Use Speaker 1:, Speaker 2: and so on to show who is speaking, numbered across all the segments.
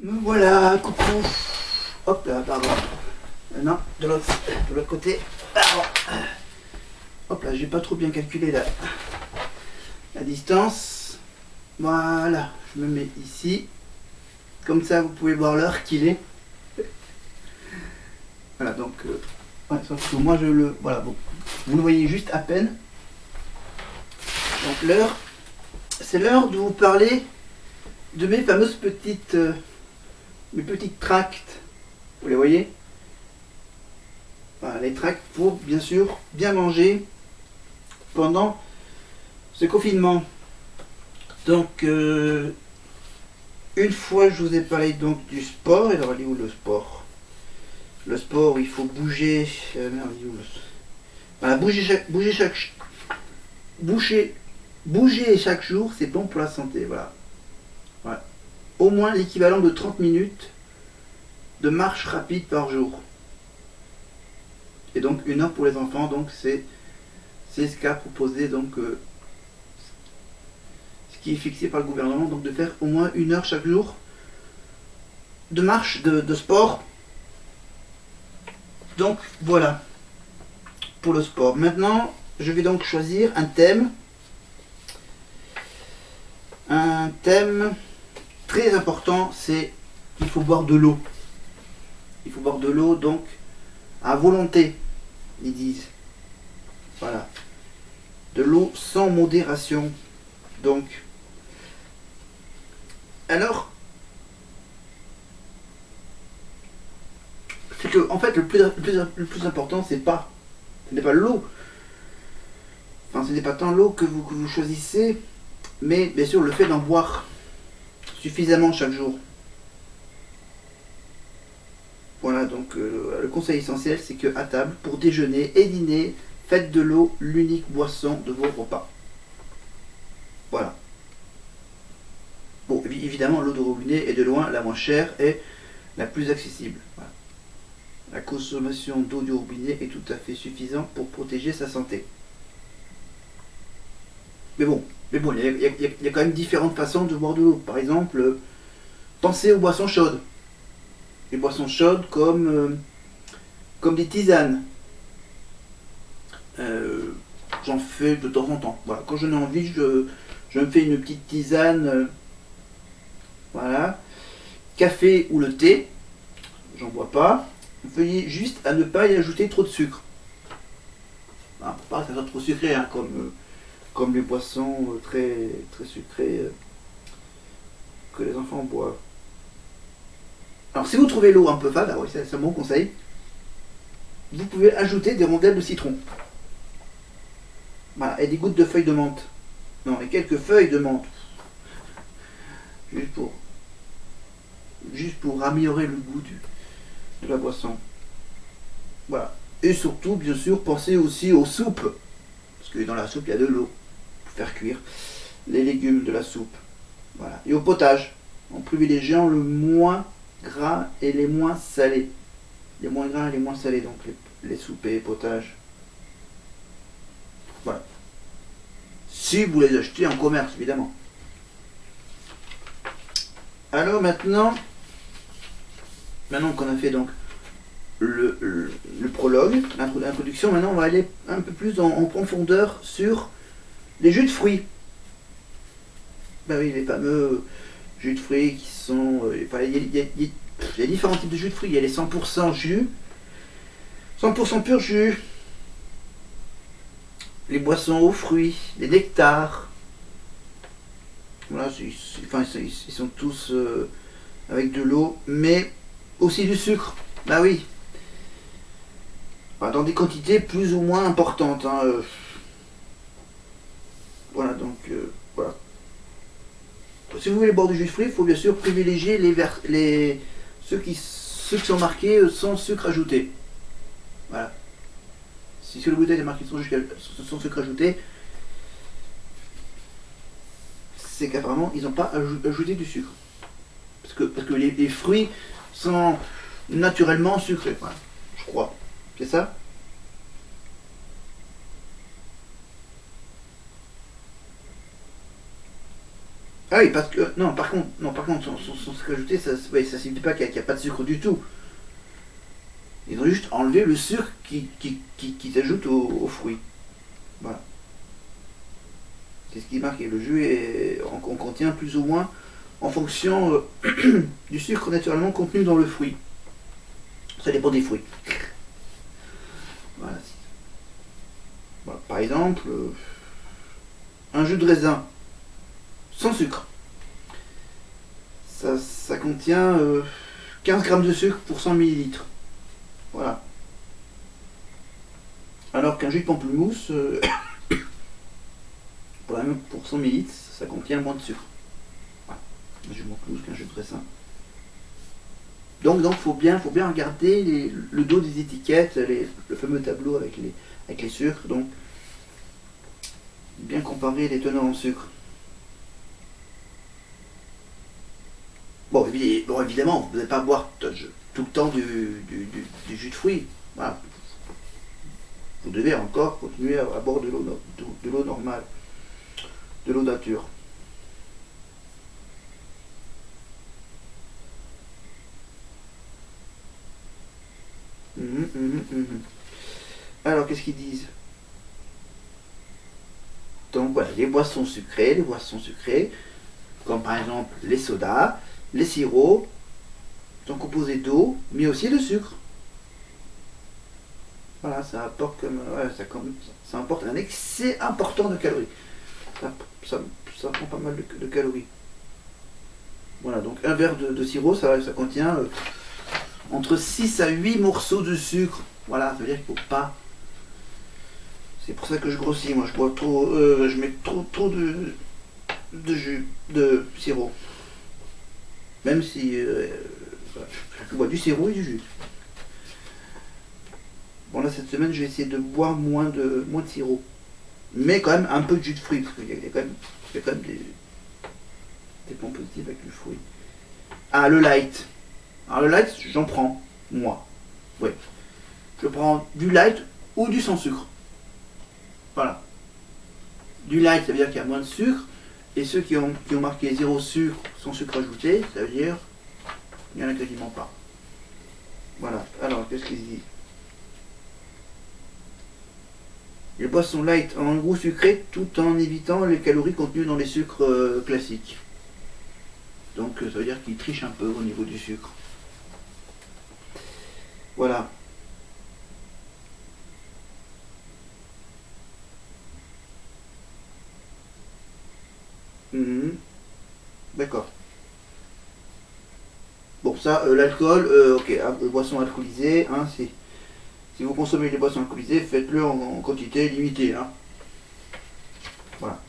Speaker 1: Me voilà, coucou. Hop là, pardon. Non, de l'autre côté. Pardon. Hop là, j'ai pas trop bien calculé la distance. Voilà, je me mets ici. Comme ça, vous pouvez voir l'heure qu'il est. Voilà, donc, ouais, sauf que moi je le. Voilà, bon. Vous le voyez juste à peine. Donc, l'heure, c'est l'heure de vous parler de mes fameuses petites. Mes petites tracts. Vous les voyez? Voilà, les tracts pour, bien sûr, bien manger pendant ce confinement. Donc, une fois je vous ai parlé donc du sport. Et alors, il est où le sport? Le sport, il faut bouger. Merde, il est où voilà, bouger chaque jour, c'est bon pour la santé. Voilà. Voilà. Au moins l'équivalent de 30 minutes de marche rapide par jour. Et donc 1 heure pour les enfants. Donc c'est ce qu'a proposé donc ce qui est fixé par le gouvernement, donc de faire au moins 1 heure chaque jour de marche, de sport. Donc voilà pour le sport. Maintenant, je vais donc choisir un thème. Un thème très important, c'est qu'il faut boire de l'eau. Il faut boire de l'eau, donc à volonté, ils disent. Voilà. De l'eau sans modération. Donc, alors, c'est que en fait le plus important, ce n'est pas l'eau. Enfin, ce n'est pas tant l'eau que vous choisissez, mais bien sûr le fait d'en boire suffisamment chaque jour. Voilà, donc le conseil essentiel, c'est que à table, pour déjeuner et dîner, faites de l'eau l'unique boisson de vos repas. Voilà. Bon, évidemment, l'eau de robinet est de loin la moins chère et la plus accessible. Voilà. La consommation d'eau du robinet est tout à fait suffisante pour protéger sa santé. Mais bon, il y a quand même différentes façons de boire de l'eau. Par exemple, pensez aux boissons chaudes. Les boissons chaudes comme des tisanes. J'en fais de temps en temps. Voilà. Quand j'en ai envie, je me fais une petite tisane. Voilà. Café ou le thé. J'en bois pas. Veuillez juste à ne pas y ajouter trop de sucre. Ah, pas que ça soit trop sucré, hein, comme les boissons très, très sucrées que les enfants boivent. Alors si vous trouvez l'eau un peu fade, ah oui, c'est un bon conseil, vous pouvez ajouter des rondelles de citron. Voilà, et des gouttes de feuilles de menthe. Non, et quelques feuilles de menthe. Juste pour améliorer le goût de la boisson. Voilà. Et surtout, bien sûr, pensez aussi aux soupes. Parce que dans la soupe, il y a de l'eau. Pour faire cuire les légumes de la soupe. Voilà. Et au potage, en privilégiant le moins gras et les moins salés. Les moins gras et les moins salés, donc les soupes et potages. Voilà. Si vous les achetez en commerce, évidemment. Alors maintenant qu'on a fait donc le prologue, l'introduction, maintenant on va aller un peu plus en profondeur sur les jus de fruits. Ben oui, les fameux jus de fruits qui sont... il y a différents types de jus de fruits. Il y a les 100% jus, 100% pur jus, les boissons aux fruits, les nectars. Voilà, ils sont tous avec de l'eau, mais aussi du sucre. Bah oui. Dans des quantités plus ou moins importantes. Hein. Voilà, donc voilà. Si vous voulez boire du jus de fruits, il faut bien sûr privilégier ceux qui sont marqués sans sucre ajouté. Voilà. Si sur le bouteille est marqué sans sucre ajouté, c'est qu'apparemment ils n'ont pas ajouté du sucre. Parce que les fruits sont naturellement sucrés, voilà, je crois. C'est ça? Ah oui, parce que non, par contre, son sucre ajouté, ouais, ça signifie pas qu'il n'y a pas de sucre du tout. Ils ont juste enlevé le sucre qui s'ajoute aux fruits. Voilà. C'est ce qui est marqué. Le jus on contient plus ou moins en fonction du sucre naturellement contenu dans le fruit. Ça dépend des fruits. Voilà. Voilà. Par exemple, un jus de raisin sans sucre. Ça contient 15 grammes de sucre pour 100 millilitres. Voilà. Alors qu'un jus de pamplemousse, pour 100 millilitres, ça contient moins de sucre. Voilà. Un jus de pamplemousse qu'un jus de raisin. Donc faut bien regarder le dos des étiquettes, le fameux tableau avec les sucres. Donc, bien comparer les teneurs en sucre. Bon, évidemment, vous n'allez pas boire tout le temps du jus de fruits. Voilà. Vous devez encore continuer à boire de l'eau normale, de l'eau nature. Alors, qu'est-ce qu'ils disent? Donc voilà, les boissons sucrées, comme par exemple les sodas, les sirops, sont composés d'eau, mais aussi de sucre. Voilà, ça apporte ça apporte un excès important de calories. Ça prend pas mal de calories. Voilà, donc un verre de sirop, ça contient entre 6 à 8 morceaux de sucre. Voilà, ça veut dire qu'il ne faut pas. C'est pour ça que je grossis, moi je bois trop, je mets trop de jus, de sirop. Même si je bois du sirop et du jus. Bon là cette semaine je vais essayer de boire moins de sirop. Mais quand même un peu de jus de fruits, parce qu'il y a quand même des points positifs avec le fruit. Ah, le light. Alors le light, j'en prends, moi. Oui. Je prends du light ou du sans sucre. Voilà. Du light, ça veut dire qu'il y a moins de sucre. Et ceux qui ont marqué 0 sucre, sans sucre ajouté, ça veut dire qu'il n'y en a quasiment pas. Voilà. Alors, qu'est-ce qu'ils disent? Les boissons light ont un goût sucré tout en évitant les calories contenues dans les sucres classiques. Donc ça veut dire qu'ils trichent un peu au niveau du sucre. Voilà. D'accord. Bon, ça, l'alcool, ok, boissons alcoolisées, hein, si vous consommez des boissons alcoolisées, faites-le en quantité limitée. Hein. Voilà.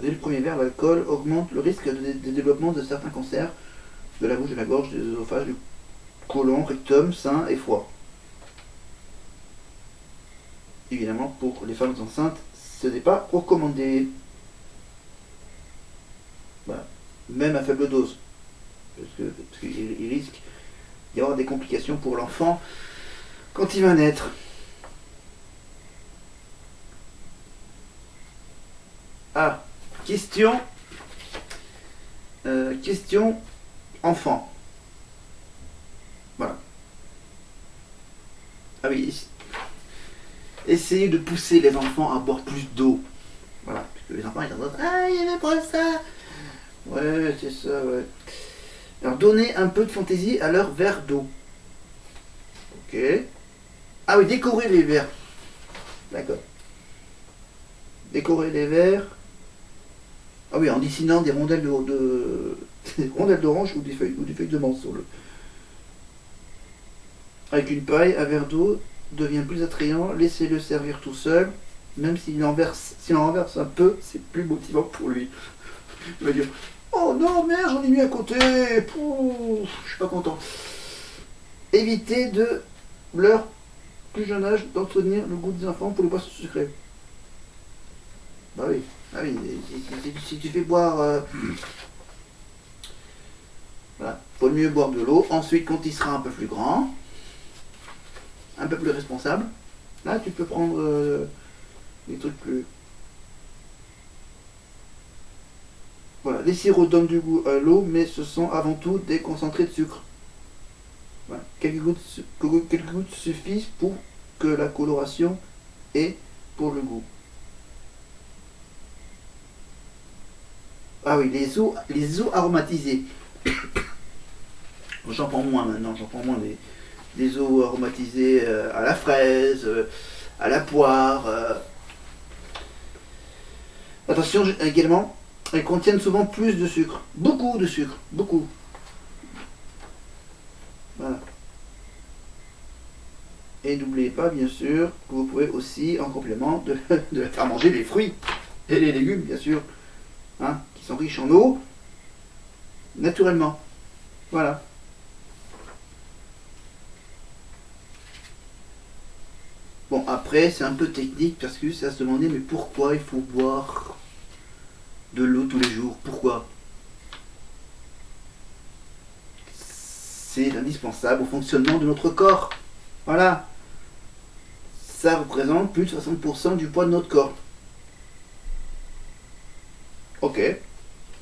Speaker 1: Dès le premier verre, l'alcool augmente le risque de développement de certains cancers de la bouche, de la gorge, des œsophages, du côlon, rectum, sein et foie. Évidemment, pour les femmes enceintes, ce n'est pas recommandé. Voilà. Même à faible dose. Parce qu'il risque d'y avoir des complications pour l'enfant quand il va naître. Ah, question enfant. Voilà. Ah oui, essayez de pousser les enfants à boire plus d'eau. Voilà, parce que les enfants ils disent ah il aimait pas ça. Ouais, c'est ça, ouais. Alors donnez un peu de fantaisie à leur verre d'eau. Ok. Ah oui, décorer les verres. D'accord. Décorer les verres. Ah oui, en dessinant des rondelles des rondelles d'orange ou des feuilles de menthol. Avec une paille, un verre d'eau devient plus attrayant, laissez-le servir tout seul, même s'il en renverse un peu, c'est plus motivant pour lui. Il va dire oh non merde, j'en ai mis à côté, je suis pas content. Évitez de leur plus jeune âge d'entretenir le goût des enfants pour les boissons sucrées. Bah oui, ah oui, si tu fais boire voilà, faut mieux boire de l'eau. Ensuite, quand il sera un peu plus grand, un peu plus responsable, là tu peux prendre des trucs plus Voilà, les sirops donnent du goût à l'eau, mais ce sont avant tout des concentrés de sucre. Voilà. Quelques gouttes suffisent pour que la coloration ait pour le goût. Ah oui, les eaux aromatisées. J'en prends moins maintenant, j'en prends moins des eaux aromatisées à la fraise, à la poire. Attention également, elles contiennent souvent plus de sucre. Beaucoup de sucre, beaucoup. Voilà. Et n'oubliez pas, bien sûr, que vous pouvez aussi, en complément, de faire manger les fruits et les légumes, bien sûr, hein, qui sont riches en eau, naturellement. Voilà. Bon, après, c'est un peu technique parce que c'est à se demander, mais pourquoi il faut boire de l'eau tous les jours? Pourquoi? C'est indispensable au fonctionnement de notre corps. Voilà. Ça représente plus de 60% du poids de notre corps. Ok,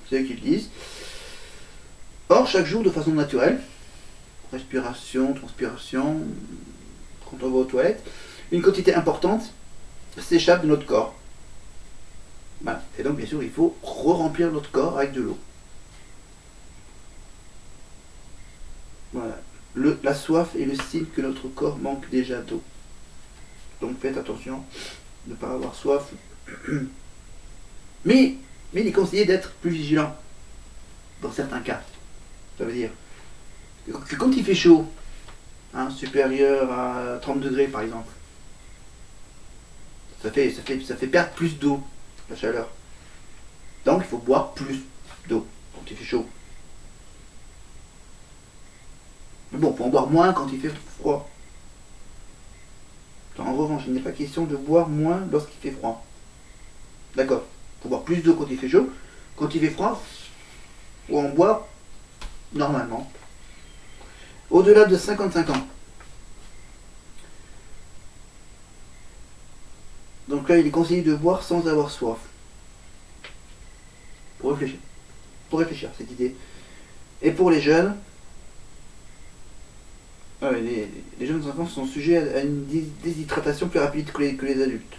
Speaker 1: c'est eux qui le disent. Or, chaque jour, de façon naturelle, respiration, transpiration, quand on va aux toilettes, une quantité importante s'échappe de notre corps. Voilà. Et donc, bien sûr, il faut re-remplir notre corps avec de l'eau. Voilà. La soif est le signe que notre corps manque déjà d'eau. Donc, faites attention de ne pas avoir soif. Mais il est conseillé d'être plus vigilant dans certains cas. Ça veut dire que quand il fait chaud, hein, supérieur à 30 degrés par exemple, ça fait perdre plus d'eau, la chaleur. Donc il faut boire plus d'eau quand il fait chaud. Mais bon, il faut en boire moins quand il fait froid. En revanche, il n'est pas question de boire moins lorsqu'il fait froid. D'accord. Il faut boire plus d'eau quand il fait chaud. Quand il fait froid, il faut en boire normalement. Au-delà de 55 ans. Donc là, il est conseillé de boire sans avoir soif. Pour réfléchir. Pour réfléchir, cette idée. Et pour les jeunes, les jeunes enfants sont sujets à une déshydratation plus rapide que les adultes.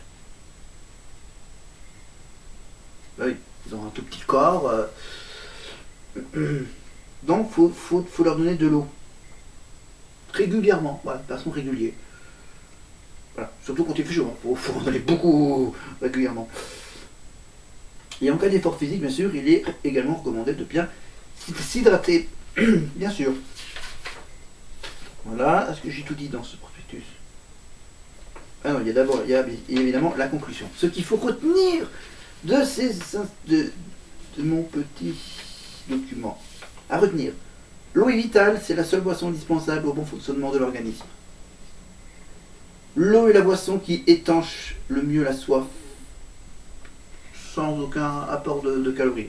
Speaker 1: Bah oui, ils ont un tout petit corps. Donc, faut leur donner de l'eau. Régulièrement, voilà, de façon régulière. Voilà. Surtout quand il fait chaud, il faut en donner beaucoup régulièrement. Et en cas d'effort physique, bien sûr, il est également recommandé de bien s'hydrater. Bien sûr. Voilà, est-ce que j'ai tout dit dans ce prospectus? Ah non, il y a évidemment la conclusion. Ce qu'il faut retenir de mon petit document. À retenir. L'eau est vitale, c'est la seule boisson indispensable au bon fonctionnement de l'organisme. L'eau est la boisson qui étanche le mieux la soif, sans aucun apport de calories.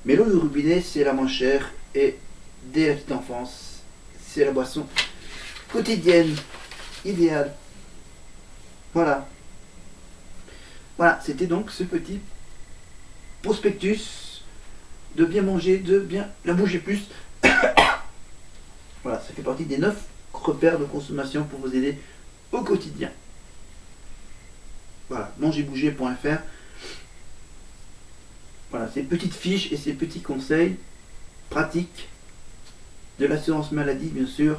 Speaker 1: Mais l'eau du robinet, c'est la moins chère, et dès la petite enfance, c'est la boisson quotidienne, idéale. Voilà. Voilà, c'était donc ce petit prospectus de bien manger, de bien la bouger plus. Voilà, ça fait partie des 9 repères de consommation pour vous aider au quotidien. Voilà, mangerbouger.fr. Voilà, ces petites fiches et ces petits conseils pratiques de l'assurance maladie, bien sûr.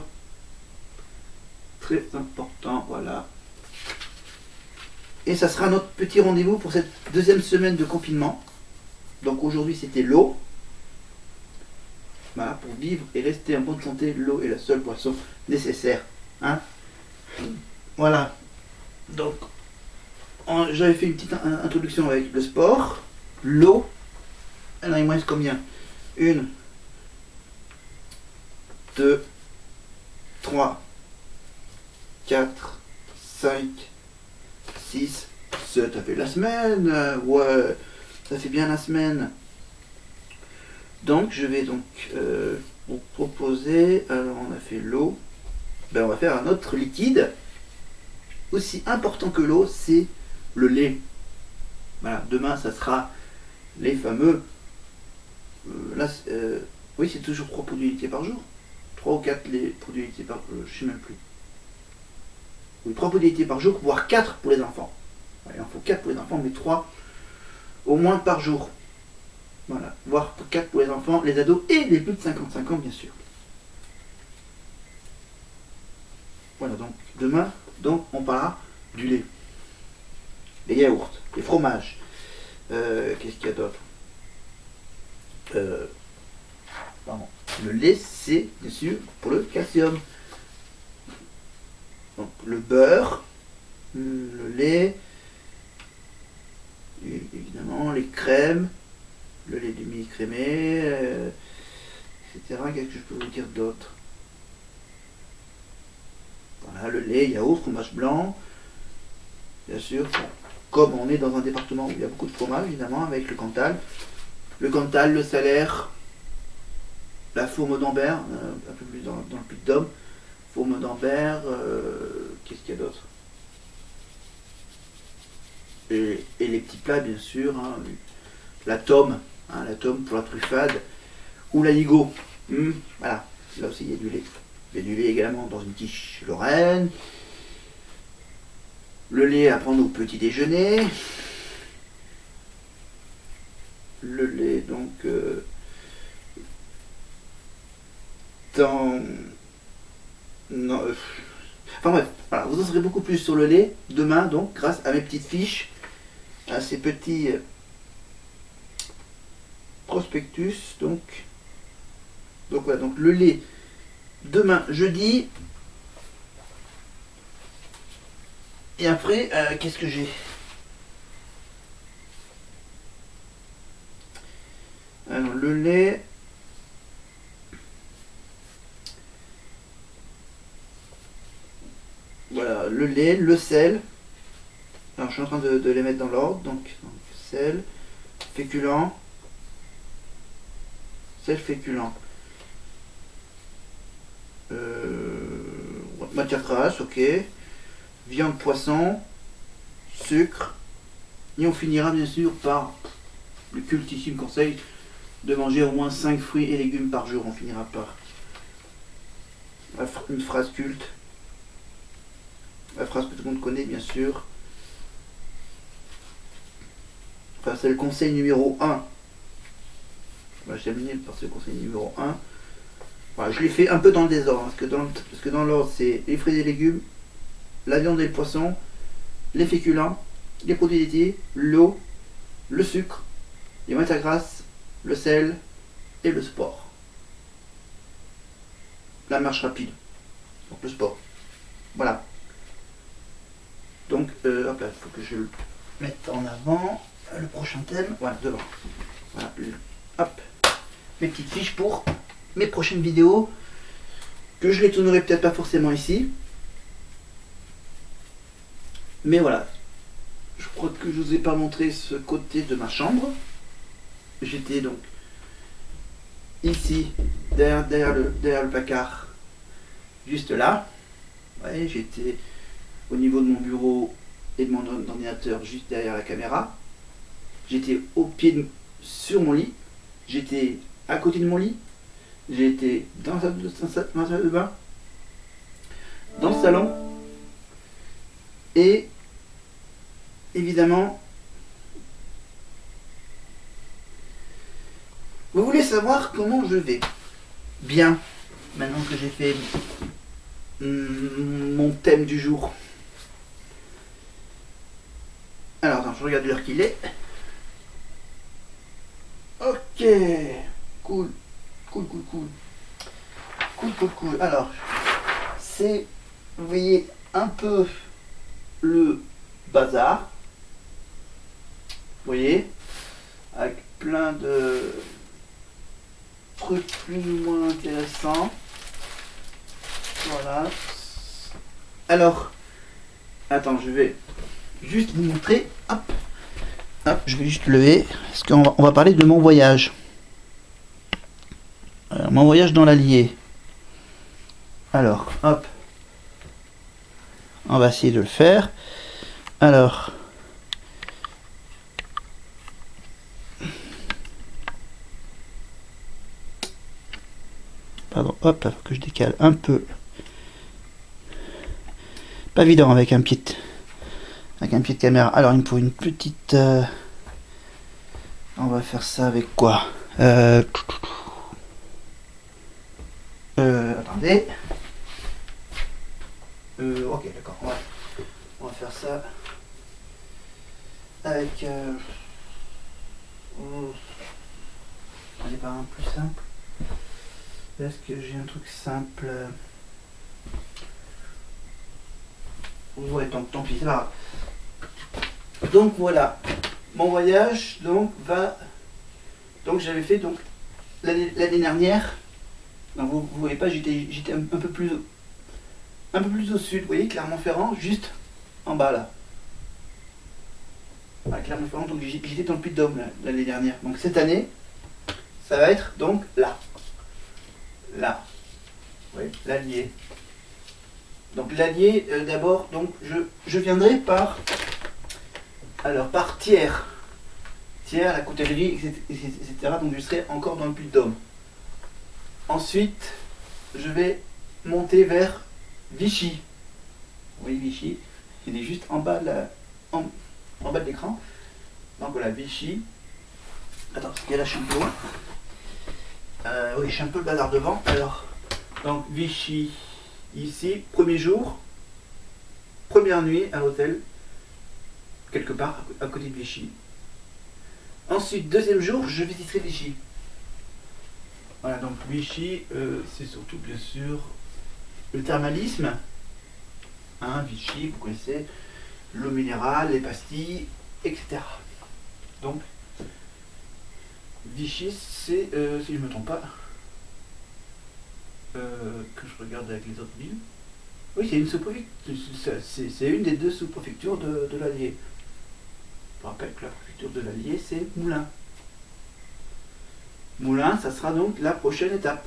Speaker 1: Très important, voilà. Et ça sera notre petit rendez-vous pour cette deuxième semaine de confinement. Donc aujourd'hui, c'était l'eau. Voilà, pour vivre et rester en bonne santé, l'eau est la seule boisson nécessaire. Hein? Voilà. Donc, j'avais fait une petite introduction avec le sport, l'eau. Alors, il me reste combien? 1, 2, 3, 4, 5, 6, 7. Ça fait la semaine. Ouais, ça fait bien la semaine. Donc, je vais donc vous proposer. Alors, on a fait l'eau. Ben, on va faire un autre liquide. Aussi important que l'eau, c'est le lait. Voilà, demain, ça sera les fameux Là, oui, c'est toujours 3 produits laitiers par jour. 3 ou 4 les produits laitiers par jour, je sais même plus. Oui, 3 produits laitiers par jour, voire 4 pour les enfants. Il en faut 4 pour les enfants, mais 3 au moins par jour. Voilà, voire 4 pour les enfants, les ados et les plus de 55 ans, bien sûr. Voilà, donc demain, donc, on parlera du lait, les yaourts, les fromages. Qu'est-ce qu'il y a d'autre? Pardon. Le lait, c'est bien sûr pour le calcium. Donc le beurre, le lait, évidemment les crèmes, le lait demi-crémé, etc. Qu'est-ce que je peux vous dire d'autre? Voilà, le lait, yaourt, fromage blanc, bien sûr. Bon, comme on est dans un département où il y a beaucoup de fromage, évidemment, avec le Cantal, le Salaire, la Fourme d'Ambert, un peu plus dans le Puy-de-Dôme, Fourme d'Ambert, qu'est-ce qu'il y a d'autre? Et les petits plats, bien sûr, hein, la tome pour la truffade, ou la ligo. Voilà, là aussi il y a du lait. Il y a du lait également dans une quiche lorraine. Le lait à prendre au petit déjeuner. Le lait donc dans... Non, enfin bref, voilà, vous en saurez beaucoup plus sur le lait demain, donc grâce à mes petites fiches, à ces petits prospectus. Donc voilà, donc le lait demain jeudi. Et après, qu'est-ce que j'ai? Alors le lait. Voilà, le lait, le sel. Alors je suis en train de les mettre dans l'ordre. Donc sel, féculent, sel féculent. Matière grasse, ok. Viande, poisson, sucre. Et on finira bien sûr par le cultissime conseil de manger au moins 5 fruits et légumes par jour. On finira par une phrase culte. La phrase que tout le monde connaît, bien sûr. Enfin, c'est le conseil numéro 1. On va terminer par ce conseil numéro 1. Voilà, je l'ai fait un peu dans le désordre. Parce que dans l'ordre, c'est les fruits et légumes, la viande et le poisson, les féculents, les produits laitiers, l'eau, le sucre, les matières grasses, le sel et le sport. La marche rapide. Donc le sport. Voilà. Donc, hop là, il faut que je le mette en avant. Le prochain thème, voilà, devant. Voilà, hop. Mes petites fiches pour mes prochaines vidéos. Que je les tournerai peut-être pas forcément ici. Mais voilà. Je crois que je vous ai pas montré ce côté de ma chambre. J'étais donc ici, derrière le placard. Juste là. Ouais, j'étais au niveau de mon bureau et de mon ordinateur juste derrière la caméra. J'étais au pied sur mon lit. J'étais à côté de mon lit. J'étais dans la salle de bain. Dans le salon. Et évidemment, vous voulez savoir comment je vais? Bien, maintenant que j'ai fait mon thème du jour. Alors, attends, je regarde l'heure qu'il est. Ok, cool. Alors, c'est, vous voyez, un peu le bazar. Vous voyez, avec plein de trucs plus ou moins intéressants. Voilà. Alors, attends, je vais juste vous montrer. Hop, je vais juste lever, parce qu'on va parler de mon voyage. Mon voyage dans l'Allier. Alors, hop. On va essayer de le faire. Alors. Pardon, hop, faut que je décale un peu. Pas évident avec un pied de caméra. Alors il me faut une petite... on va faire ça avec quoi attendez. Ok, d'accord. On va faire ça avec... on n'est pas un plus simple. Est-ce que j'ai un truc simple? Ouais, tant pis, c'est pas grave. Donc voilà, mon voyage donc va... Donc j'avais fait donc l'année dernière. Donc vous voyez pas, j'étais un peu plus au sud, vous voyez, Clermont-Ferrand, juste en bas là. Voilà, Clermont-Ferrand, donc j'étais dans le Puy-de-Dôme l'année dernière. Donc cette année, ça va être donc là. Là. Oui, l'Allier. Donc l'Allier, d'abord, donc je viendrai par Thiers, la coutellerie, etc. Donc je serai encore dans le Puy-de-Dôme. Ensuite, je vais monter vers Vichy. Oui, Vichy, il est juste en bas de l'écran. Donc voilà, Vichy. Attends, parce qu'il y a là, je suis un peu loin. Oui, je suis un peu le bazar devant. Alors, donc Vichy, ici, premier jour, première nuit à l'hôtel, quelque part à côté de Vichy. Ensuite, deuxième jour, je visiterai Vichy. Voilà, donc Vichy, c'est surtout bien sûr le thermalisme. Hein, Vichy, vous connaissez, l'eau minérale, les pastilles, etc. Donc, Vichy, c'est, si je ne me trompe pas, que je regarde avec les autres villes. Oui, c'est une sous-préfecture, c'est une des deux sous-préfectures de l'Allier. Je rappelle que la préfecture de l'Allier, c'est Moulins. Moulins, ça sera donc la prochaine étape.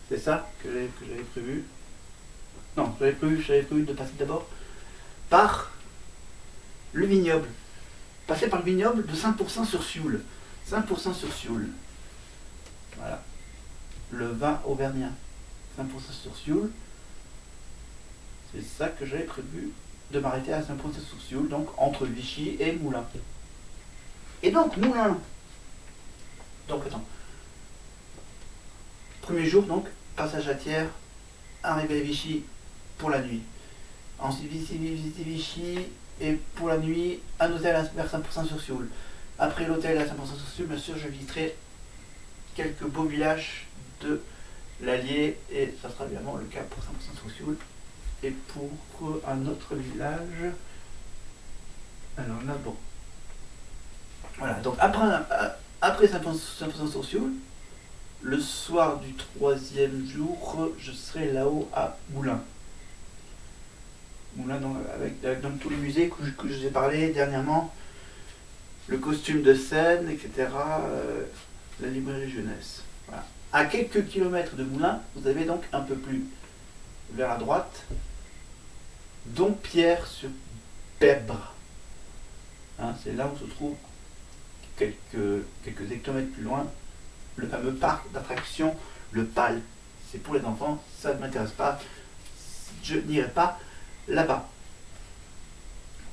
Speaker 1: C'est ça que j'avais prévu. Non, j'avais prévu de passer d'abord par le vignoble. Passer par le vignoble de 5% sur Sioule. 5% sur Sioule. Voilà. Le vin auvergnat. 5% sur Sioule. C'est ça que j'avais prévu de m'arrêter à 5% sur Sioule, donc entre Vichy et Moulins. Et donc, Moulins. Donc, attends. Premier jour, donc, passage à Thiers, arrivée à Vichy pour la nuit. Ensuite, visiter Vichy, et pour la nuit, un hôtel vers 5% sur Sioule. Après l'hôtel à 5% sur Sioule, bien sûr, je visiterai quelques beaux villages de l'Allier, et ça sera évidemment le cas pour 5% sur Sioule. Et pour un autre village, alors là, bon. Voilà, donc après 5% sur Sioule, le soir du troisième jour, je serai là-haut à Moulins. Moulins, avec donc, tous les musées que je vous ai parlé dernièrement, le costume de scène, etc., la librairie jeunesse. Voilà. À quelques kilomètres de Moulins, vous avez donc un peu plus vers la droite, Dompierre-sur-Pebre. Hein, c'est là où se trouve quelques hectomètres plus loin le fameux parc d'attractions, le PAL. C'est pour les enfants, ça ne m'intéresse pas, je n'irai pas là-bas.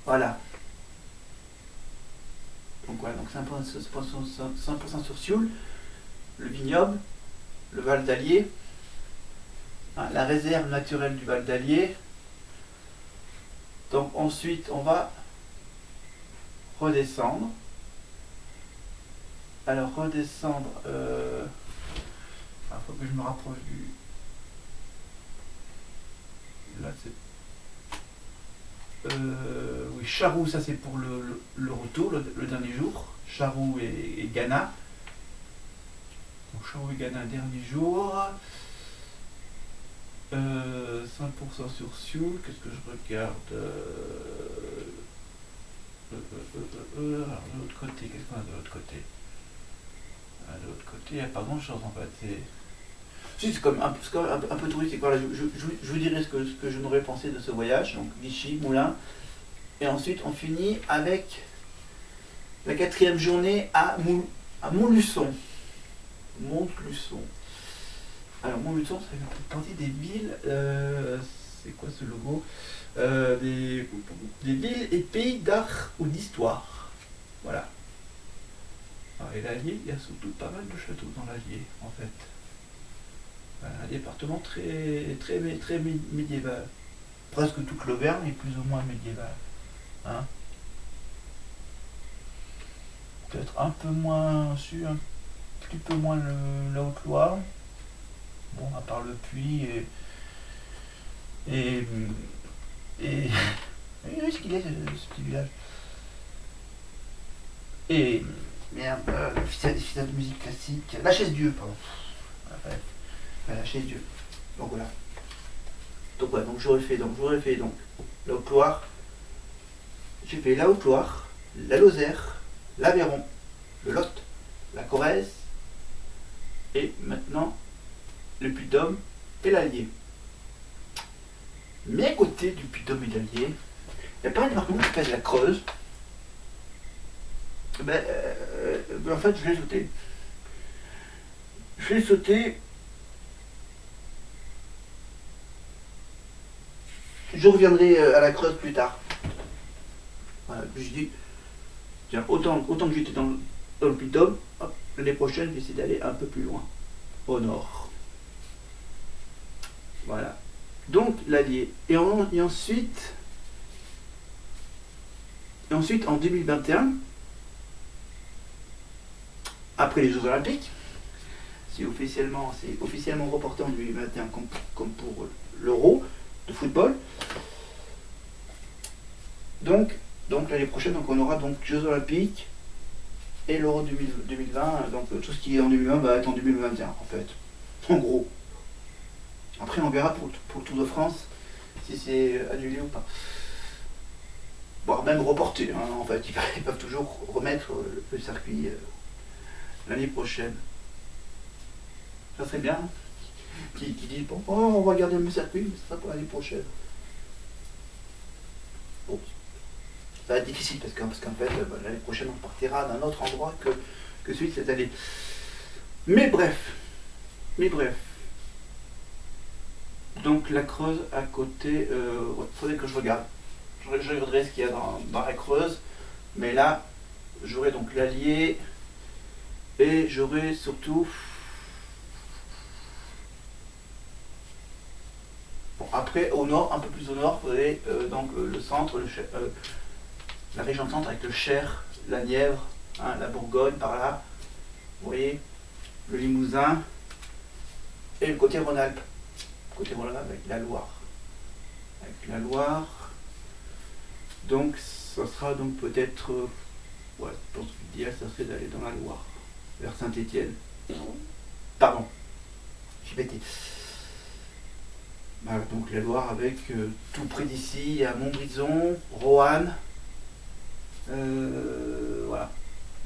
Speaker 1: Voilà. Donc voilà, donc 5% sur Sioule, le vignoble, le Val d'Allier, hein, la réserve naturelle du Val d'Allier. Donc ensuite, on va redescendre. Alors redescendre, il faut que je me rapproche du... Là c'est... oui, Charroux, ça c'est pour le retour, le dernier jour. Charroux et Ghana. Donc Charroux et Ghana, dernier jour. 5% sur Sioule, qu'est-ce que je regarde alors de l'autre côté, qu'est-ce qu'on a de l'autre côté? De l'autre côté, il n'y a pas grand chose en fait. C'est comme un peu touristique. Voilà, je vous dirai ce que je n'aurais pensé de ce voyage. Donc Vichy, Moulins. Et ensuite on finit avec la quatrième journée à Montluçon. Montluçon. Alors Montluçon, ça fait partie des villes, c'est quoi ce logo, des villes et pays d'art ou d'histoire. Voilà. Alors, et l'Allier, il y a surtout pas mal de châteaux dans l'Allier, en fait. Un département très médiéval. Presque toute l'Auvergne est plus ou moins médiévale. Hein, peut-être un peu moins su, un petit peu moins la Haute-Loire. Bon, à part le Puy et, et oui, ce qu'il est, ce petit village. Et merde, le festival de musique classique. La Chaise Dieu, pardon. Ouais, la Chaise Dieu. Donc voilà. Donc voilà, donc j'aurais fait donc la Haute-Loire. J'ai fait la Haute-Loire, la Lozère, l'Aveyron, le Lot, la Corrèze et maintenant le Puy-de-Dôme et l'Allier. Mais à côté du Puy-de-Dôme et de l'Allier, il y a pas un département qui s'appelle la Creuse. En fait, je l'ai sauté. Je l'ai sauté. Je reviendrai à la Creuse plus tard. Voilà, je dis, tiens, autant que j'étais dans le Puy-de-Dôme, l'année prochaine, je vais essayer d'aller un peu plus loin, au nord. Voilà. Donc, l'Allier. Et ensuite, en 2021, après les Jeux Olympiques, c'est officiellement reporté en 2021 comme pour l'Euro de football. Donc l'année prochaine, on aura donc Jeux Olympiques et l'Euro 2020. Donc tout ce qui est en 2020 va être en 2021 en fait. En gros. Après on verra pour le Tour de France si c'est annulé ou pas. Voire même reporté, hein, en fait. Ils peuvent toujours remettre le circuit l'année prochaine. Ça serait bien. Qui dit bon, on va garder le circuit, mais ça sera pour l'année prochaine. Bon. Ça va être difficile parce qu'en fait, l'année prochaine, on partira d'un autre endroit que celui de cette année. Mais bref. Donc la Creuse à côté, faudrait que je regarde. Je regarderai ce qu'il y a dans la Creuse. Mais là, j'aurai donc l'Allier et j'aurai surtout... Bon, après, au nord, un peu plus au nord, vous avez donc le centre, la région centre avec le Cher, la Nièvre, hein, la Bourgogne par là, vous voyez, le Limousin, et le côté Rhône-Alpes. Côté Rhône-Alpes avec la Loire. Donc, ça sera donc peut-être, ouais, je pense que l'idéal, ça serait d'aller dans la Loire, vers Saint-Étienne. Pardon, j'ai pété. Voilà, donc la Loire avec tout près d'ici, à Montbrison, Roanne, voilà,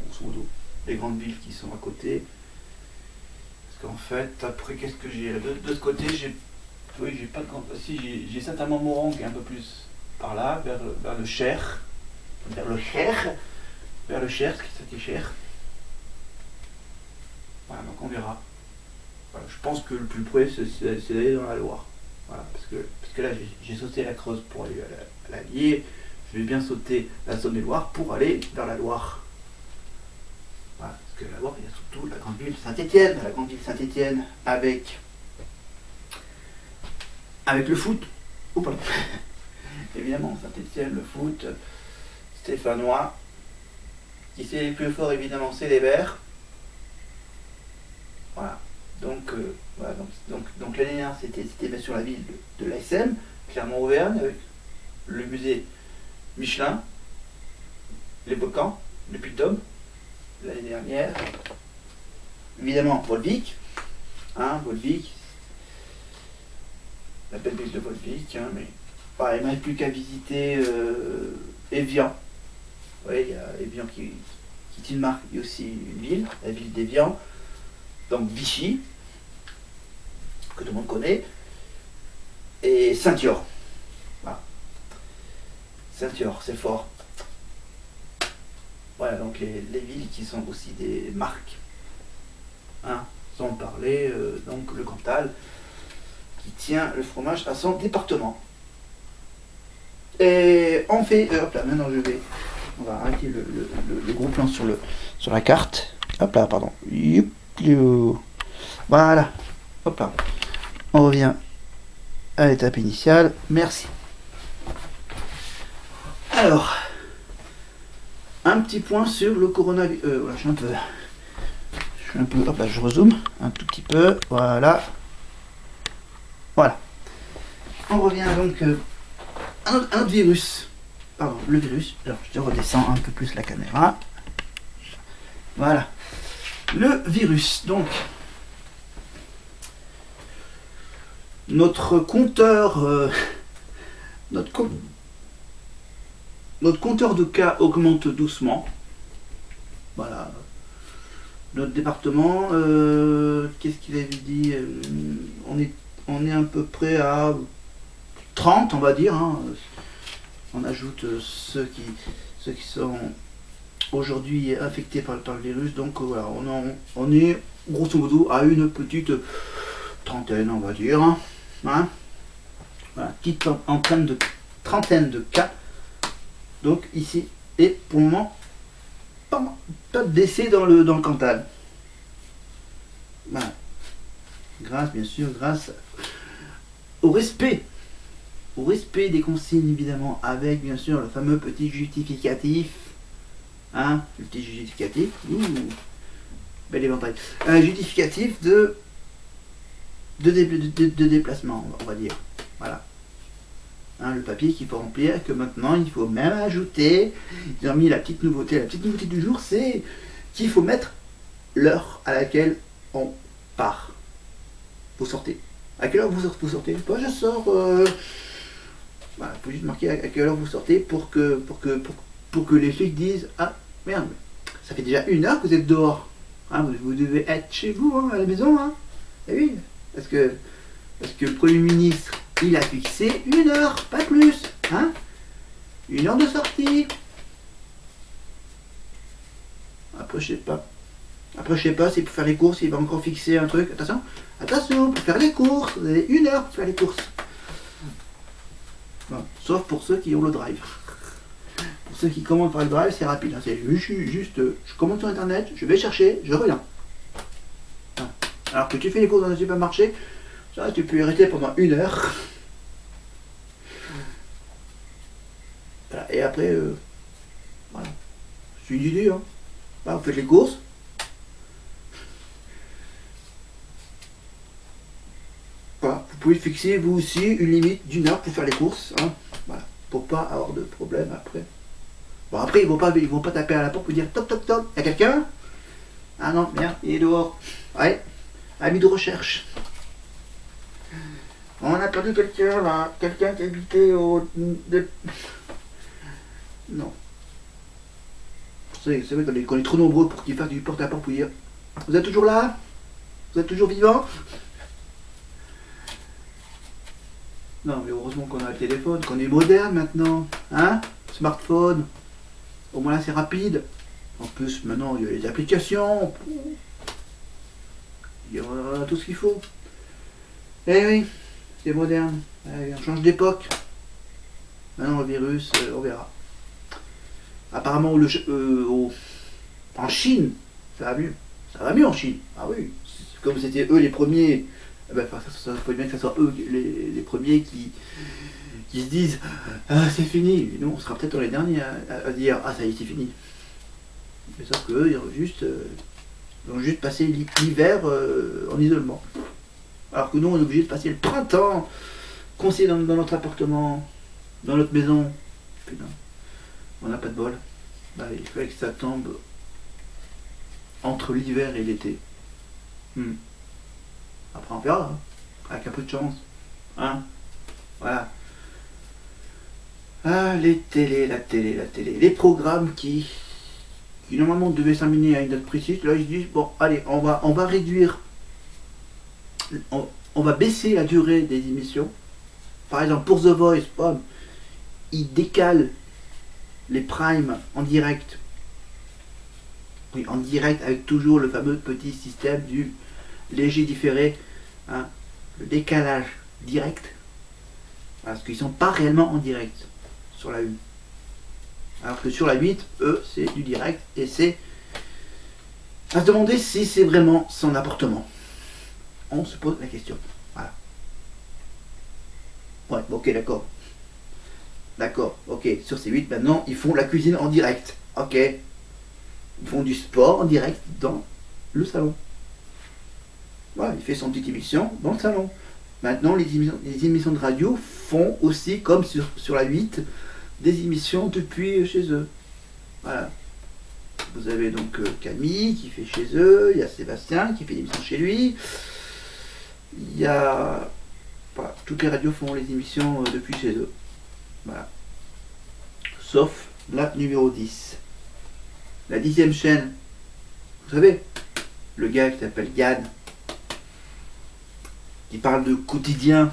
Speaker 1: grosso modo, les grandes villes qui sont à côté. Parce qu'en fait, après, qu'est-ce que j'ai de ce côté, j'ai pas de grand... Si, j'ai Saint-Amand-Moran qui est un peu plus par là, vers le Cher, vers le Cher, ce qui est Cher. Voilà, donc on verra. Voilà, je pense que le plus près, c'est d'aller dans la Loire. Voilà, parce que là, j'ai sauté la Creuse pour aller à l'Allier. Je vais bien sauter la Saône-et-Loire pour aller vers la Loire. Voilà, parce que la Loire, il y a surtout la grande ville Saint-Étienne. La grande ville Saint-Étienne avec le foot. Oh, pardon. Évidemment, Saint-Étienne, le foot, stéphanois. Qui c'est les plus forts, évidemment, c'est les Verts. Voilà. Donc l'année dernière, c'était bien sûr la ville de l'ASM, Clermont-Auvergne, avec le musée Michelin, les volcans, le Puy-de-Dôme, l'année dernière. Évidemment, Volvic, hein, Volvic, la belle ville de Volvic, hein, mais il ne reste plus qu'à visiter Évian. Oui, il y a Évian qui est une marque, il y a aussi une ville, la ville d'Évian. Donc Vichy, que tout le monde connaît, et Saint-Yor. Voilà. Saint-Yor, c'est fort. Voilà, donc les villes qui sont aussi des marques, hein, sans parler donc le Cantal qui tient le fromage à son département. Et on fait, hop là, maintenant on va arrêter le gros plan sur la carte. Hop là, pardon. Voilà. Hop là. On revient à l'étape initiale. Merci. Alors, un petit point sur le coronavirus. Voilà, je suis un peu. Hop là, je rezoome un tout petit peu. Voilà. Voilà. On revient donc à un autre virus. Pardon, le virus. Alors, je redescends un peu plus la caméra. Voilà. Le virus, donc. Notre compteur. Notre compteur de cas augmente doucement. Voilà. Notre département, qu'est-ce qu'il avait dit, on est à peu près à 30, on va dire. Hein. On ajoute ceux qui sont aujourd'hui infectés par le virus. Donc voilà, on est grosso modo à une petite trentaine, on va dire. Hein. Voilà, petite trentaine de cas. Donc ici, et pour le moment, pas de décès dans le Cantal. Voilà. Bien sûr, grâce au respect des consignes, évidemment, avec bien sûr le fameux petit justificatif. Hein, le petit justificatif. Bel éventail. Un justificatif de déplacement, on va dire. Voilà. Hein, le papier qu'il faut remplir, que maintenant il faut même ajouter. Ils ont mis la petite nouveauté. La petite nouveauté du jour, c'est qu'il faut mettre l'heure à laquelle on part. Vous sortez. À quelle heure vous sortez? Moi, je sors. Voilà, il faut juste marquer à quelle heure vous sortez pour que les flics disent ah merde, ça fait déjà 1 heure que vous êtes dehors. Hein, vous devez être chez vous, hein, à la maison. Hein. Et oui, parce que le Premier ministre, il a fixé 1 heure, pas plus. Hein, 1 heure de sortie. Après, je sais pas si pour faire les courses, il va encore fixer un truc. Attention, pour faire les courses, vous avez 1 heure pour faire les courses. Bon, sauf pour ceux qui ont le drive. Pour ceux qui commandent par le drive, c'est rapide. Hein. C'est juste, je commande sur internet, je vais chercher, je reviens. Hein. Alors que tu fais les courses dans un supermarché, ça, tu peux y rester pendant 1 heure. Voilà. Et après, voilà. C'est une idée. Hein. Voilà, vous faites les courses. Voilà. Vous pouvez fixer vous aussi une limite d'1 heure pour faire les courses. Hein. Voilà. Pour pas avoir de problème après. Bon, après, ils vont pas taper à la porte pour dire top, top, top. Y'a quelqu'un? Ah non, merde, il est dehors. Ouais, ami de recherche. On a perdu quelqu'un là. Quelqu'un qui habitait au. Non. C'est vrai qu'on est trop nombreux pour qu'ils fassent du porte-à-porte pour dire vous êtes toujours là? Vous êtes toujours vivant? Non, mais heureusement qu'on a le téléphone, qu'on est moderne maintenant. Hein? Smartphone. Au moins là, c'est rapide. En plus, maintenant, il y a les applications. Il y a tout ce qu'il faut. Eh oui, c'est moderne. Allez, on change d'époque. Maintenant, le virus, on verra. Apparemment, en Chine, ça va mieux. Ça va mieux en Chine. Ah oui. Comme c'était eux les premiers. Ben, ça peut bien que ce soit eux les premiers qui se disent ah, c'est fini. Et nous, on sera peut-être les derniers à dire ah, ça y est, c'est fini. Mais sauf qu'eux, ils ont juste passé l'hiver en isolement. Alors que nous, on est obligé de passer le printemps coincé dans notre appartement, dans notre maison. Putain, on n'a pas de bol. Bah, il fallait que ça tombe entre l'hiver et l'été. Après, on verra, hein, avec un peu de chance. Hein, voilà. Ah, la télé. Les programmes qui normalement devaient s'amener à une date précise, là ils se disent bon allez, on va réduire, on va baisser la durée des émissions. Par exemple pour The Voice, ils décalent les primes en direct. Oui, en direct avec toujours le fameux petit système du léger différé, hein, le décalage direct, parce qu'ils sont pas réellement en direct sur la 1. Alors que sur la 8, eux, c'est du direct et c'est à se demander si c'est vraiment son appartement. On se pose la question. Voilà. Ouais, ok, d'accord. D'accord, ok. Sur ces 8, maintenant, ils font la cuisine en direct. Ok. Ils font du sport en direct dans le salon. Voilà, il fait son petite émission dans le salon. Maintenant, les émissions de radio font aussi, comme sur la 8, des émissions depuis chez eux. Voilà. Vous avez donc Camille qui fait chez eux, il y a Sébastien qui fait l'émission chez lui. Il y a... Voilà, toutes les radios font les émissions depuis chez eux. Voilà. Sauf la numéro 10. La 10e chaîne. Vous savez, le gars qui s'appelle Yann, qui parle de quotidien,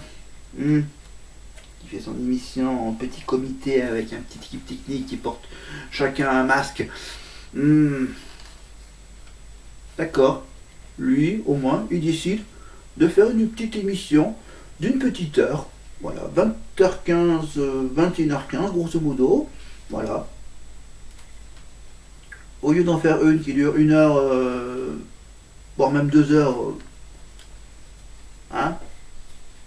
Speaker 1: qui fait son émission en petit comité avec un petit équipe technique qui porte chacun un masque. D'accord. Lui, au moins, il décide de faire une petite émission d'une petite heure. Voilà, 20h15, 21h15, grosso modo. Voilà. Au lieu d'en faire une qui dure 1 heure, voire même 2 heures, hein.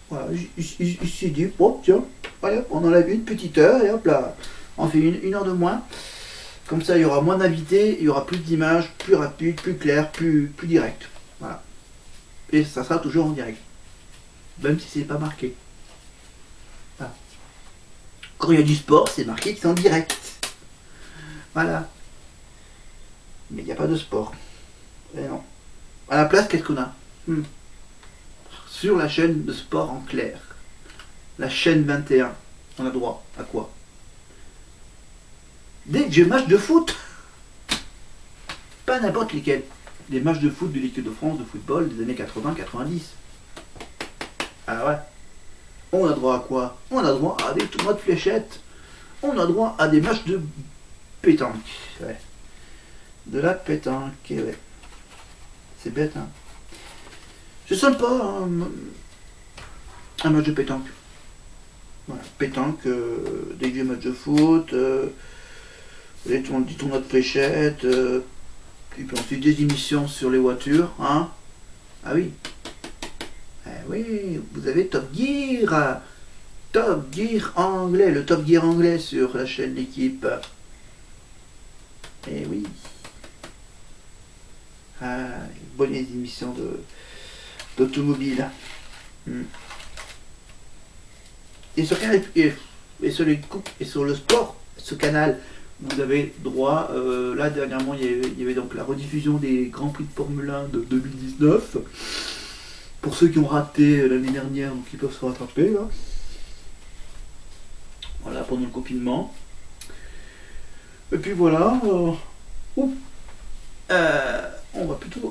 Speaker 1: Voilà, il s'est dit, bon, tiens, voilà, on enlève une petite heure et hop là, on fait une heure de moins. Comme ça, il y aura moins d'invités, il y aura plus d'images, plus rapide, plus clair, plus direct. Voilà. Et ça sera toujours en direct. Même si c'est pas marqué. Voilà. Quand il y a du sport, c'est marqué que c'est en direct. Voilà. Mais il n'y a pas de sport. Et non. À la place, qu'est-ce qu'on a sur la chaîne de sport en clair, la chaîne 21, on a droit à quoi? Des matchs de foot. Pas n'importe lesquels. Des matchs de foot de l'équipe de France de football des années 80-90. Ah ouais. On a droit à quoi? On a droit à des tournois de fléchettes. On a droit à des matchs de pétanque. Ouais. De la pétanque, ouais. C'est bête, hein. C'est sympa, hein, un match de pétanque. Voilà, pétanque, des matchs de foot, des tournois de fléchettes, et puis ensuite des émissions sur les voitures, hein. Ah oui. Eh oui, vous avez Top Gear. Top Gear anglais, le Top Gear anglais sur la chaîne L'équipe. Eh oui. Ah, bonnes émissions d'automobile. Et sur le sport, ce canal, vous avez droit, là dernièrement il y avait donc la rediffusion des Grands Prix de Formule 1 de 2019. Pour ceux qui ont raté l'année dernière, donc ils peuvent se rattraper là. Voilà, pendant le confinement. Et puis voilà.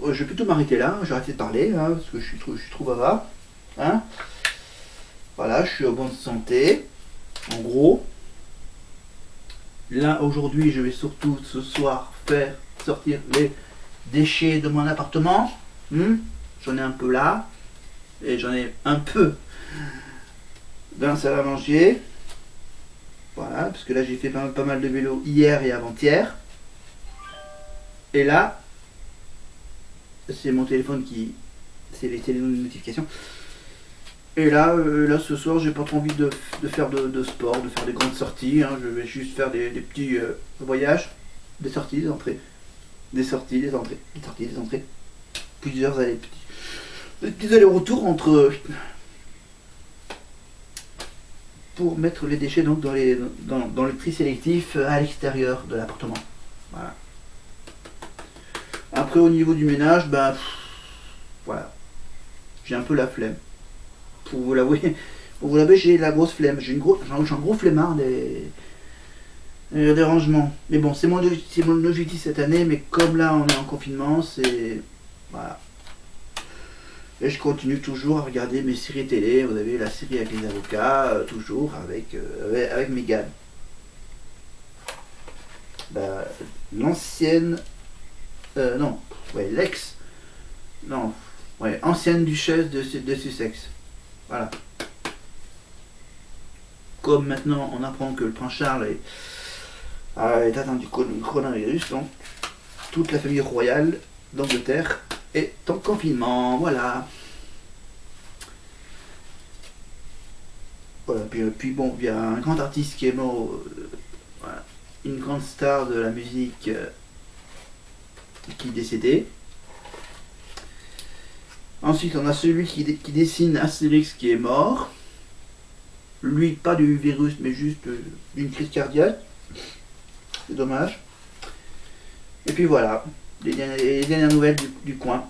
Speaker 1: Je vais plutôt m'arrêter là, j'ai arrêté de parler, hein, parce que je suis trop bavard. Hein. Voilà, je suis en bonne santé, en gros. Là, aujourd'hui, je vais surtout ce soir faire sortir les déchets de mon appartement. J'en ai un peu là, et j'en ai un peu dans la salle à manger. Voilà, parce que là, j'ai fait pas mal de vélo hier et avant-hier. Et là, c'est mon téléphone c'est les notifications. Et là, ce soir, j'ai pas trop envie de faire de sport, de faire des grandes sorties. Hein. Je vais juste faire des petits voyages, des sorties, des entrées, des sorties, des entrées, des sorties, des entrées. Plusieurs petits allers-retours entre pour mettre les déchets donc dans le tri sélectif à l'extérieur de l'appartement. Voilà. Après, au niveau du ménage, voilà, j'ai un peu la flemme. Pour vous l'avouer, j'ai la grosse flemme. J'ai un gros flemmard des rangements. Mais bon, c'est mon objectif cette année, mais comme là on est en confinement, c'est... Voilà. Et je continue toujours à regarder mes séries télé. Vous avez la série avec les avocats, toujours avec Mégane. L'ancienne... non, ouais, l'ex... Non, Ouais, ancienne duchesse de Sussex. Voilà. Comme maintenant on apprend que le prince Charles est atteint du coronavirus, donc toute la famille royale d'Angleterre est en confinement. Voilà. Voilà. Puis bon, il y a un grand artiste qui est mort. Voilà. Une grande star de la musique qui est décédée. Ensuite, on a celui qui dessine Astérix qui est mort. Lui, pas du virus, mais juste d'une crise cardiaque. C'est dommage. Et puis voilà, les dernières nouvelles du coin.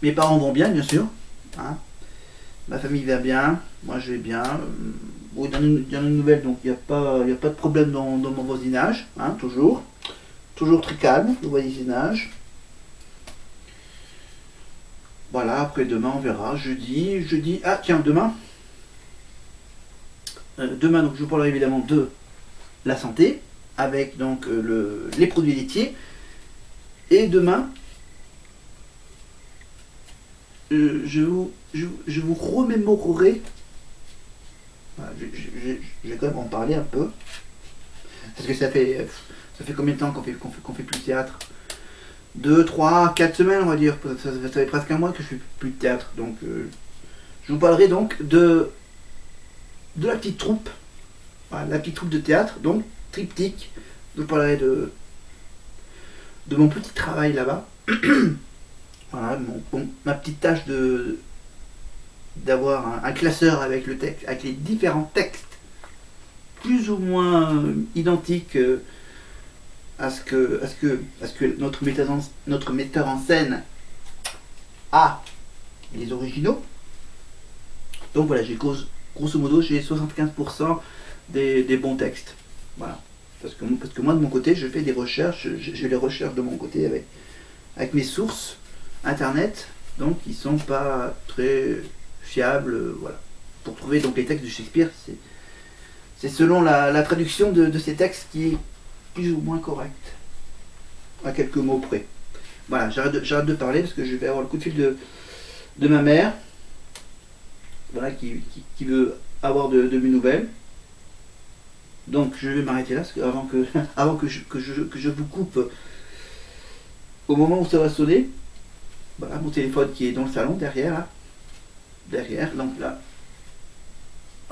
Speaker 1: Mes parents vont bien, bien sûr. Hein. Ma famille va bien. Moi, je vais bien. Bon, dernières nouvelles, donc il n'y a pas de problème dans mon voisinage. Hein, toujours. Toujours très calme, le voisinage. Voilà, après demain, on verra. Jeudi. Ah, tiens, demain. Demain, donc, je vous parlerai évidemment de la santé, avec donc les produits laitiers. Et demain, je vous remémorerai. Voilà, je vais quand même en parler un peu. Parce que ça fait combien de temps qu'on fait plus de théâtre? 2, 3, 4 semaines, on va dire. Ça fait presque un mois que je fais plus de théâtre. Donc, je vous parlerai donc de la petite troupe. Voilà, la petite troupe de théâtre, donc triptyque. Je vous parlerai de mon petit travail là-bas. Voilà, ma petite tâche d'avoir un classeur avec le texte, avec les différents textes plus ou moins identiques à ce que notre metteur en scène a les originaux. Donc voilà, grosso modo, j'ai 75% des bons textes. Voilà. Parce que moi, de mon côté, je fais des recherches, je les recherche de mon côté avec mes sources internet, donc ils sont pas très fiables. Voilà. Pour trouver donc les textes de Shakespeare, c'est selon la traduction de ces textes qui est plus ou moins correcte, à quelques mots près. Voilà, j'arrête de parler parce que je vais avoir le coup de fil de ma mère, voilà, qui veut avoir de mes nouvelles. Donc je vais m'arrêter là, parce que avant que je vous coupe au moment où ça va sonner. Voilà, mon téléphone qui est dans le salon, derrière, là. Derrière, donc là.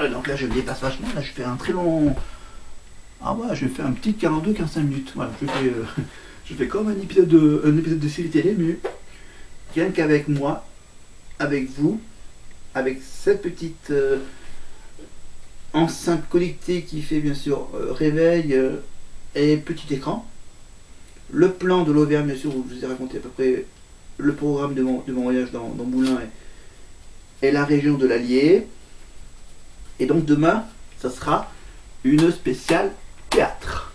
Speaker 1: Donc là, je me dépasse vachement. Là, je fais un très long... Ah ouais, je fais un petit 42-45 minutes. Voilà, je fais comme un épisode de série télé, mais rien qu'avec moi, avec vous, avec cette petite enceinte connectée qui fait bien sûr réveil et petit écran. Le plan de l'Auvergne, bien sûr, où je vous ai raconté à peu près le programme de mon voyage dans Moulins et la région de l'Allier. Et donc demain, ça sera une spéciale théâtre.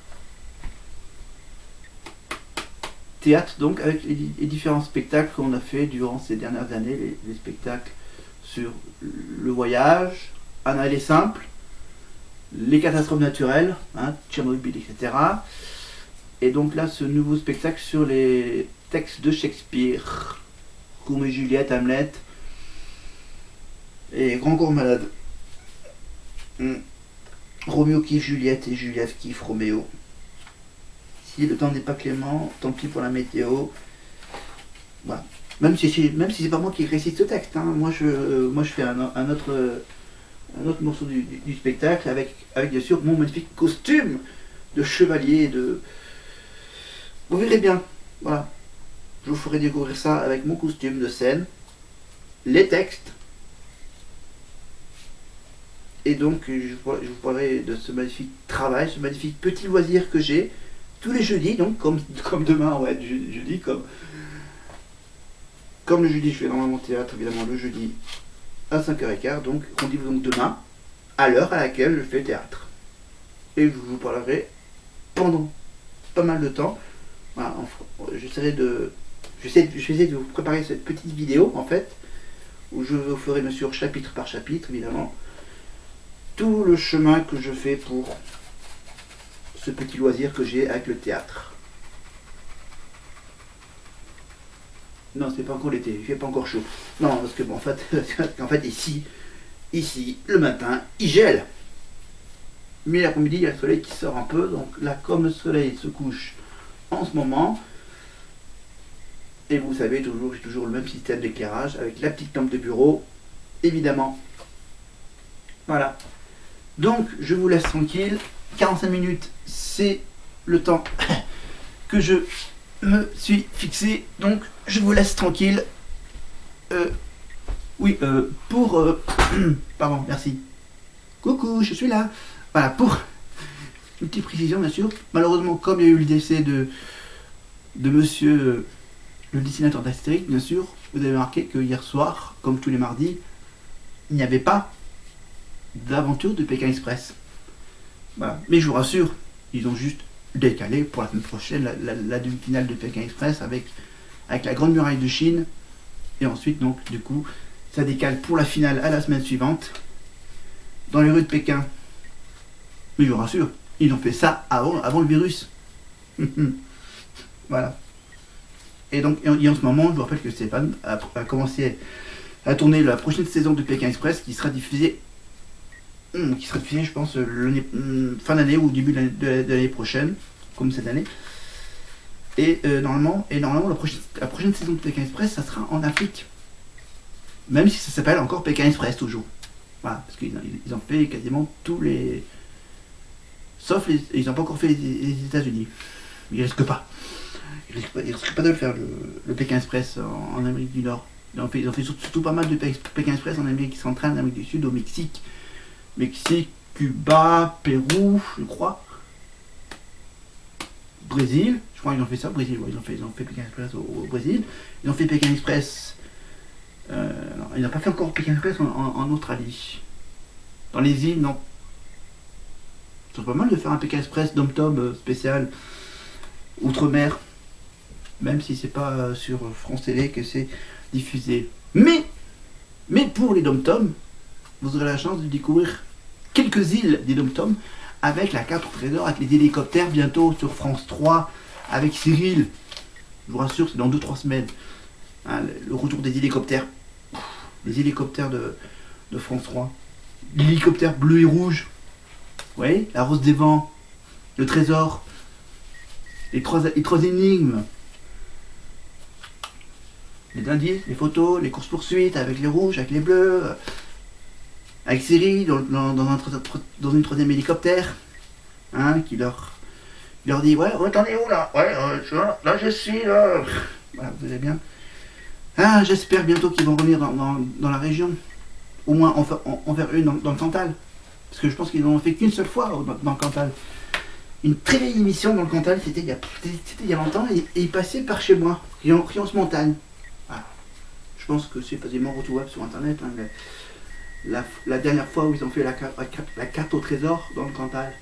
Speaker 1: Théâtre donc avec les différents spectacles qu'on a fait durant ces dernières années, les spectacles sur le voyage, Anna elle est simple, les catastrophes naturelles, hein, Tchernobyl, etc. Et donc là, ce nouveau spectacle sur les textes de Shakespeare, Roméo et Juliette, Hamlet et Grand Corps Malade. Roméo kiffe Juliette et Juliette kiffe Roméo. Si le temps n'est pas clément, tant pis pour la météo. Voilà. Même si c'est pas moi qui récite ce texte, hein. Moi je fais un autre morceau du spectacle avec bien sûr mon magnifique costume de chevalier. Vous verrez bien. Voilà. Je vous ferai découvrir ça avec mon costume de scène, les textes. Et donc je vous parlerai de ce magnifique travail, ce magnifique petit loisir que j'ai tous les jeudis, donc comme demain, ouais, jeudi, comme le jeudi, je fais normalement théâtre, évidemment, le jeudi à 5h15, donc rendez-vous donc demain, à l'heure à laquelle je fais théâtre. Et je vous parlerai pendant pas mal de temps. Voilà, je vais essayer de vous préparer cette petite vidéo, en fait, où je vous ferai, bien sûr, chapitre par chapitre, évidemment, tout le chemin que je fais pour ce petit loisir que j'ai avec le théâtre. Non, c'est pas encore l'été, il fait pas encore chaud. Non, parce que bon, en fait ici, le matin, il gèle. Mais l'après-midi, il y a le soleil qui sort un peu. Donc là, comme le soleil se couche en ce moment, et vous savez, j'ai toujours le même système d'éclairage avec la petite lampe de bureau, évidemment. Voilà. Donc, je vous laisse tranquille. 45 minutes, c'est le temps que je me suis fixé. Donc, je vous laisse tranquille. Pardon, merci. Coucou, je suis là. Voilà, pour une petite précision, bien sûr. Malheureusement, comme il y a eu le décès de monsieur le dessinateur d'Astérix, bien sûr, vous avez remarqué que hier soir, comme tous les mardis, il n'y avait pas d'aventure de Pékin Express. Voilà. Mais je vous rassure, ils ont juste décalé pour la semaine prochaine la demi-finale de Pékin Express avec la Grande Muraille de Chine. Et ensuite, donc, du coup, ça décale pour la finale à la semaine suivante dans les rues de Pékin. Mais je vous rassure, ils ont fait ça avant le virus. Voilà. Et donc, en ce moment, je vous rappelle que Stéphane a commencé à tourner la prochaine saison de Pékin Express qui sera diffusée, je pense, fin d'année ou début de l'année prochaine, comme cette année. Et normalement, la prochaine saison de Pékin Express, ça sera en Afrique. Même si ça s'appelle encore Pékin Express toujours. Voilà, parce qu'ils ont fait quasiment tous les... Sauf ils n'ont pas encore fait les États-Unis. Ils risquent pas. Ils risquent pas de le faire, le Pékin Express en Amérique du Nord. Ils ont fait surtout pas mal de Pékin Express en Amérique centrale, en Amérique du Sud, au Mexique. Cuba, Pérou, je crois. Brésil, je crois qu'ils ont fait ça, Brésil, ouais, ils ont fait Pékin Express au Brésil. Ils ont fait Pékin Express... non, ils n'ont pas fait encore Pékin Express en Australie. Dans les îles, non. C'est pas mal de faire un Pékin Express dom-tom spécial outre-mer, même si c'est pas sur France Télé que c'est diffusé. Mais pour les dom-tom, vous aurez la chance de découvrir quelques îles des dom-tom avec la carte au trésor, avec les hélicoptères bientôt sur France 3 avec Cyril. Je vous rassure, c'est dans 2-3 semaines. Hein, le retour des hélicoptères. Les hélicoptères de France 3. L'hélicoptère bleu et rouge. Vous voyez, la rose des vents, le trésor, les trois énigmes, les indices, les photos, les courses-poursuites avec les rouges, avec les bleus, avec Cyril dans une troisième hélicoptère, hein, qui leur dit ouais, t'en es où là? Ouais, là je suis là. Voilà, vous allez bien. Ah, j'espère bientôt qu'ils vont revenir dans la région, au moins en faire une dans le Cantal. Parce que je pense qu'ils n'en ont fait qu'une seule fois dans le Cantal. Une très vieille émission dans le Cantal, c'était il y a longtemps, et ils passaient par chez moi, Riance Montagne. Voilà. Je pense que c'est facilement retrouvable sur internet. Hein, la dernière fois où ils ont fait la carte au trésor dans le Cantal.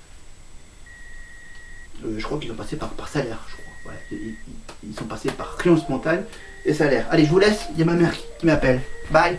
Speaker 1: Je crois qu'ils ont passé par Salaire, je crois. Ouais, ils sont passés par Riance Montagne et Salaire. Allez, je vous laisse, il y a ma mère qui m'appelle. Bye.